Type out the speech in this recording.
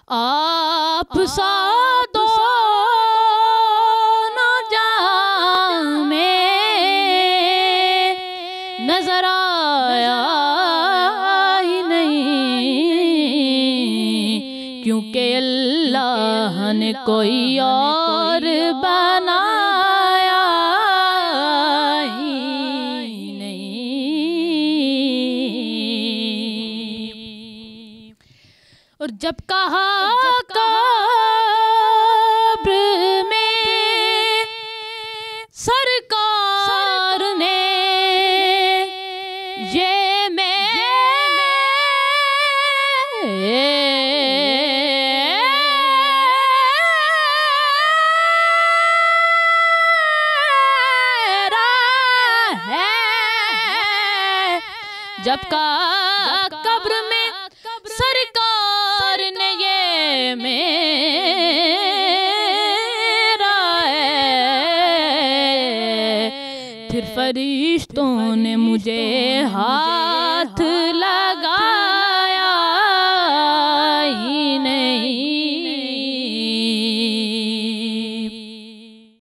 आप सा दोनों जहां में नजर आया ही नहीं, क्योंकि अल्लाह ने कोई और बनाया ही नहीं। और जब कहा कब्र में सरकार ने ये जब का कब्र में सरकार ने ये मेरा है, फिर फरिश्तों ने मुझे हाथ लगा